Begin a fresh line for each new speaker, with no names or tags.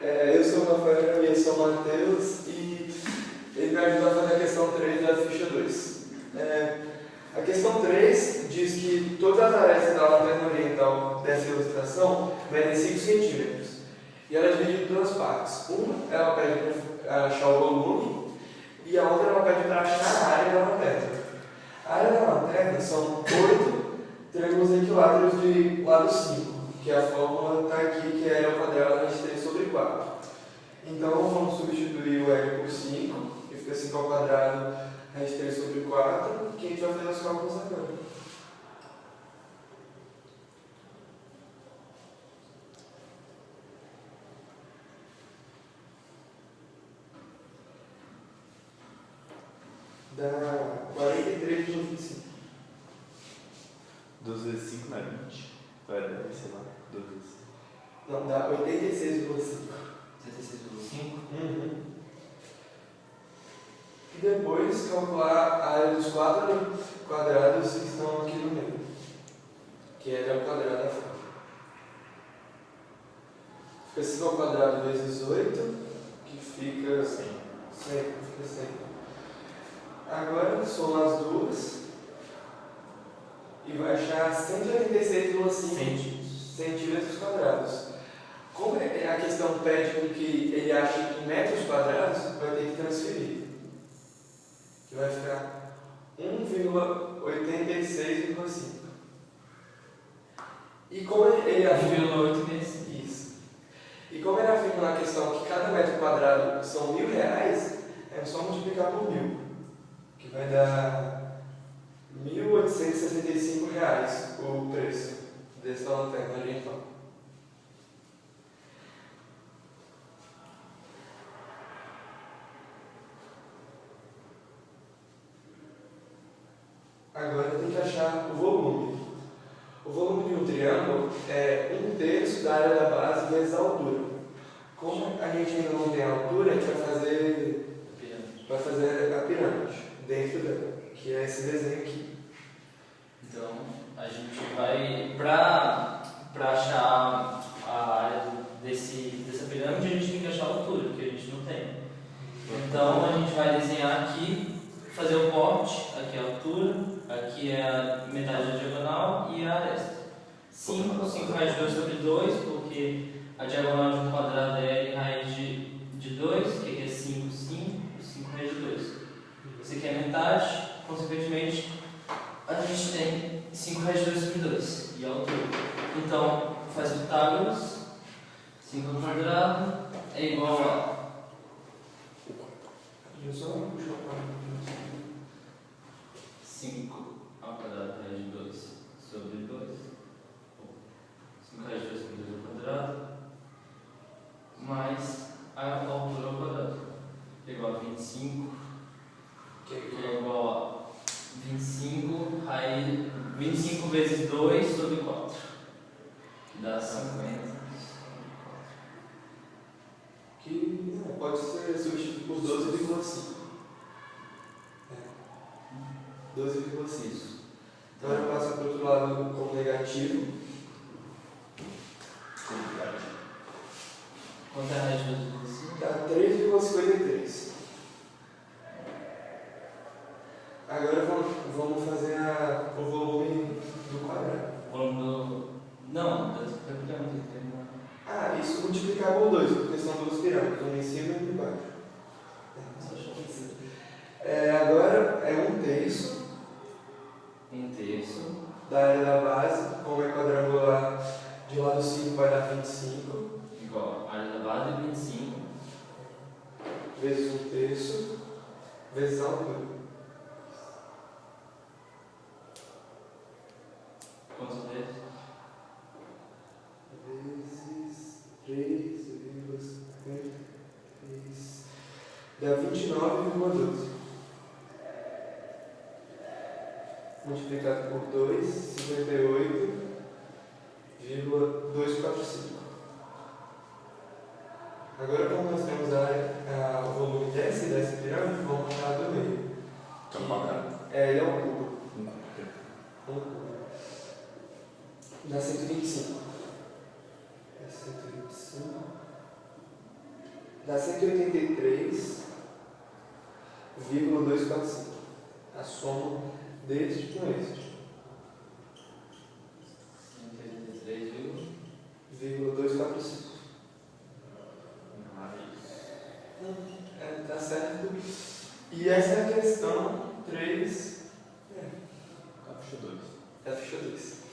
Eu sou o Rafael e eu sou o Matheus e ele me ajuda a fazer a questão 3 da ficha 2. A questão 3 diz que todas as arestas da lanterna oriental dessa ilustração medem 5 centímetros e ela é dividida em duas partes. Uma ela pede para achar o volume e a outra ela pede para achar a área da lanterna. A área da lanterna são 8 triângulos equiláteros de lado 5, que a fórmula está aqui, que é L ao quadrado vezes 3 sobre 4. Então vamos substituir o L por 5, que fica 5 ao quadrado vezes 3 sobre 4, que a gente vai fazer os cálculos agora. Dá 43,25.
12 vezes 5 não é 20? Vai dar, sei lá, 12 vezes 5.
Não, dá 86,5.
76,5?
Uhum. E depois calcular a área dos 4 quadrados que estão aqui no meio, que é o quadrado da fórmula. Fica 5 ao quadrado vezes 8, que fica 100. Fica 100. Agora soma as duas e vai achar 186,5 centímetros quadrados. Como a questão pede com que ele ache em metros quadrados, vai ter que transferir. Que vai ficar 1,86,5. E como ele afirma
1,8 vezes.
isso. E como ele afirma na questão que cada metro quadrado são R$1.000, é só multiplicar por 1.000, que vai dar R$1.865 o preço dessa lanterna oriental. Agora tem que achar o volume. O volume de um triângulo é 1/3 da área da base vezes a altura. Como a gente ainda não tem a altura, a gente vai fazer a pirâmide dentro dela, que é esse desenho aqui.
Então, a gente vai, para achar a área dessa pirâmide, a gente tem que achar a altura, que a gente não tem. Então, a gente vai desenhar aqui, fazer o corte, aqui é a altura, aqui é a metade da diagonal e a aresta. 5 raiz de 2 sobre 2, porque a diagonal de um quadrado é L raiz de 2, que aqui é 5 raiz de 2. Esse aqui é a metade, consequentemente, a gente tem 5 raiz de 2 sobre 2 e a altura. Então, faz Pitágoras, 5 ao quadrado é igual a 5 ao quadrado raiz de 2 sobre 2. 5 raiz de 2 sobre 2 ao quadrado mais a altura ao quadrado, que é igual a 25, que é igual a 25 vezes 2 sobre 4, que dá 50.
Que pode ser substituído por 12,5. 12,5. Agora eu passo para o outro lado como negativo.
Quanto é a raiz de 2,5?
Dá 3,53. Agora vamos fazer o volume do quadrado.
O volume do... Não, da pirâmide.
Isso multiplicar por 2, porque são duas pirâmides, uma em cima e uma embaixo. Agora é 1/3 da área da base, como é quadrangular, de lado 5 vai dar 25.
Igual a área da base é 25.
Vezes 1/3, vezes a altura.
Quantos vezes?
Vezes 3,53. Dá 29,12. Multiplicado por 2, 58,245. Agora, como nós temos o volume dessa pirâmide, vamos achar do meio.
É um quadrado.
Ele é um cubo.
Um cubo.
Dá 125. É 125 dá 183,245. A soma deste com este. 183,245. Tá certo. E essa é a questão 3.
A ficha 2.
É a ficha 2.